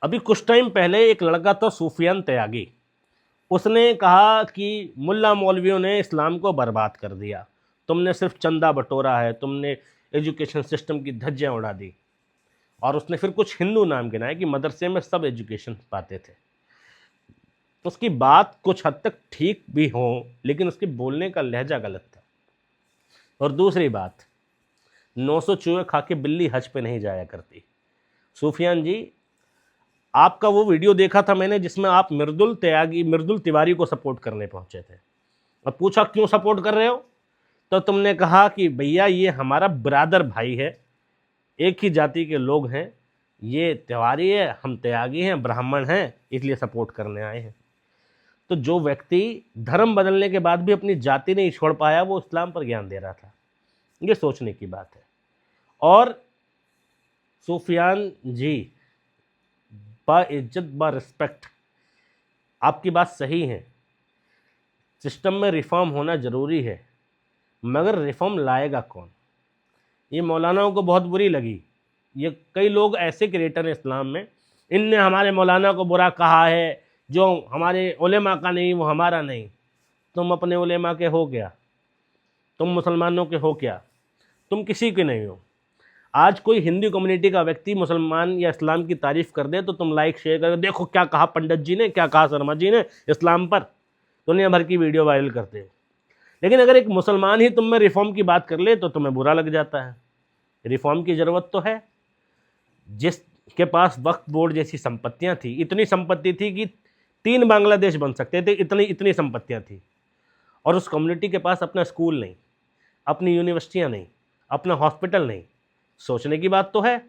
अभी कुछ टाइम पहले एक लड़का था सूफियान त्यागी, उसने कहा कि मुल्ला मौलवियों ने इस्लाम को बर्बाद कर दिया, तुमने सिर्फ चंदा बटोरा है, तुमने एजुकेशन सिस्टम की धज्जियां उड़ा दी। और उसने फिर कुछ हिंदू नाम गिनाए कि मदरसे में सब एजुकेशन पाते थे। तो उसकी बात कुछ हद तक ठीक भी हो, लेकिन उसके बोलने का लहजा गलत था। और दूसरी बात, 900 चूहे खा के बिल्ली हज पे नहीं जाया करती। सूफियान जी, आपका वो वीडियो देखा था मैंने जिसमें आप मृदुल तिवारी को सपोर्ट करने पहुंचे थे, और पूछा क्यों सपोर्ट कर रहे हो, तो तुमने कहा कि भैया ये हमारा ब्रादर भाई है, एक ही जाति के लोग हैं, ये तिवारी है, हम त्यागी हैं, ब्राह्मण हैं, इसलिए सपोर्ट करने आए हैं। तो जो व्यक्ति धर्म बदलने के बाद भी अपनी जाति नहीं छोड़ पाया, वो इस्लाम पर ज्ञान दे रहा था। ये सोचने की बात है। और सूफियान जी, बाइज्जत बा रिस्पेक्ट, आपकी बात सही है, सिस्टम में रिफॉर्म होना ज़रूरी है, मगर रिफॉर्म लाएगा कौन? ये मौलानाओं को बहुत बुरी लगी। ये कई लोग ऐसे क्रिएटर हैं इस्लाम में, इनने हमारे मौलाना को बुरा कहा है, जो हमारे उलेमा का नहीं वो हमारा नहीं। तुम अपने उलेमा के हो क्या? तुम मुसलमानों के हो क्या? तुम किसी के नहीं हो। आज कोई हिंदू कम्युनिटी का व्यक्ति मुसलमान या इस्लाम की तारीफ कर दे तो तुम लाइक शेयर कर, देखो क्या कहा पंडित जी ने, क्या कहा शर्मा जी ने इस्लाम पर, दुनिया भर की वीडियो वायरल करते हो। लेकिन अगर एक मुसलमान ही तुम में रिफॉर्म की बात कर ले तो तुम्हें बुरा लग जाता है। रिफॉर्म की ज़रूरत तो है। जिसके पास वक्फ बोर्ड जैसी संपत्तियां थी, इतनी संपत्ति थी कि 3 बांग्लादेश बन सकते थे, इतनी संपत्तियां थी, और उस कम्युनिटी के पास अपना स्कूल नहीं, अपनी यूनिवर्सिटियां नहीं, अपना हॉस्पिटल नहीं, सोचने की बात तो है।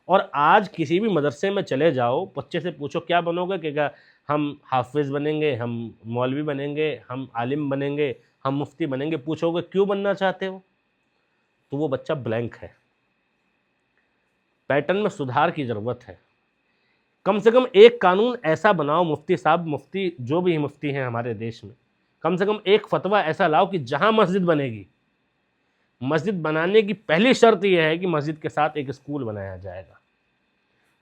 और आज किसी भी मदरसे में चले जाओ, बच्चे से पूछो क्या बनोगे, कि क्या हम हाफिज़ बनेंगे, हम मौलवी बनेंगे, हम आलिम बनेंगे, हम मुफ्ती बनेंगे, पूछोगे क्यों बनना चाहते हो, तो वो बच्चा ब्लैंक है। पैटर्न में सुधार की ज़रूरत है। कम से कम एक कानून ऐसा बनाओ, मुफ्ती साहब, मुफ्ती जो भी मुफ्ती हैं हमारे देश में, कम से कम एक फतवा ऐसा लाओ कि जहां मस्जिद बनेगी, मस्जिद बनाने की पहली शर्त यह है कि मस्जिद के साथ एक स्कूल बनाया जाएगा।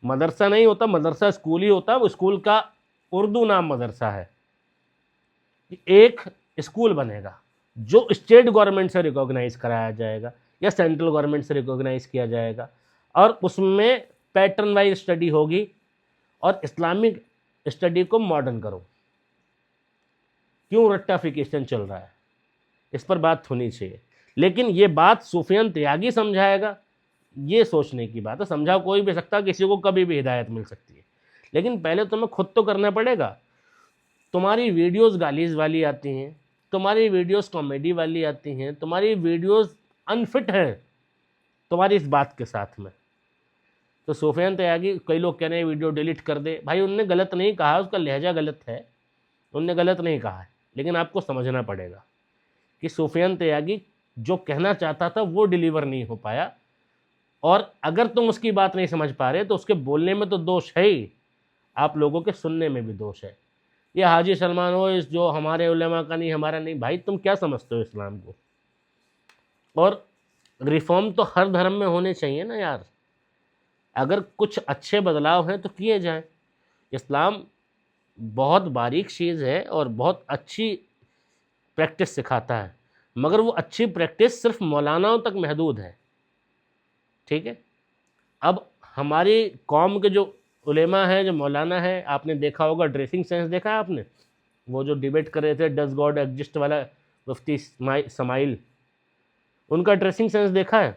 मदरसा नहीं होता, मदरसा स्कूल ही होता। वो स्कूल का उर्दू नाम मदरसा है। एक स्कूल बनेगा जो स्टेट गवर्नमेंट से रिकॉग्नाइज कराया जाएगा या सेंट्रल गवर्नमेंट से रिकॉग्नाइज किया जाएगा, और उसमें पैटर्न वाइज स्टडी होगी, और इस्लामिक स्टडी को मॉडर्न करो। क्यों रट्टाफिकेशन चल रहा है, इस पर बात होनी चाहिए। लेकिन ये बात सूफियान त्यागी समझाएगा, ये सोचने की बात है। समझा कोई भी सकता, किसी को कभी भी हिदायत मिल सकती है, लेकिन पहले तुम्हें खुद तो करना पड़ेगा। तुम्हारी वीडियोस गालीज वाली आती हैं, तुम्हारी वीडियोस कॉमेडी वाली आती हैं, तुम्हारी वीडियोस अनफिट हैं तुम्हारी इस बात के साथ में। तो सूफियान त्यागी, कई लोग कह रहे हैं वीडियो डिलीट कर दे। भाई उनने गलत नहीं कहा, उसका लहजा गलत है, उनने गलत नहीं कहा है, लेकिन आपको समझना पड़ेगा कि सूफियान त्यागी जो कहना चाहता था वो डिलीवर नहीं हो पाया। और अगर तुम उसकी बात नहीं समझ पा रहे तो उसके बोलने में तो दोष है ही, आप लोगों के सुनने में भी दोष है। ये हाजी सलमान हो, इस जो हमारे उलेमा का नहीं हमारा नहीं, भाई तुम क्या समझते हो इस्लाम को? और रिफॉर्म तो हर धर्म में होने चाहिए ना यार। अगर कुछ अच्छे बदलाव हैं तो किए जाएं। इस्लाम बहुत बारीक चीज़ है और बहुत अच्छी प्रैक्टिस सिखाता है, मगर वो अच्छी प्रैक्टिस सिर्फ मौलानाओं तक महदूद है। ठीक है, अब हमारी कौम के जो उलेमा हैं, जो मौलाना है, आपने देखा होगा ड्रेसिंग सेंस देखा है आपने? वो जो डिबेट कर रहे थे डज गॉड एग्जिस्ट वाला, मुफ्ती समाइल, उनका ड्रेसिंग सेंस देखा है?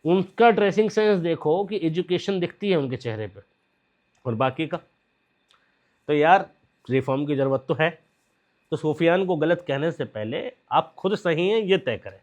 उनका ड्रेसिंग सेंस देखो कि एजुकेशन दिखती है उनके चेहरे पे, और बाकी का तो यार रिफॉर्म की ज़रूरत तो है। तो सूफियान को गलत कहने से पहले आप खुद सही हैं ये तय करें।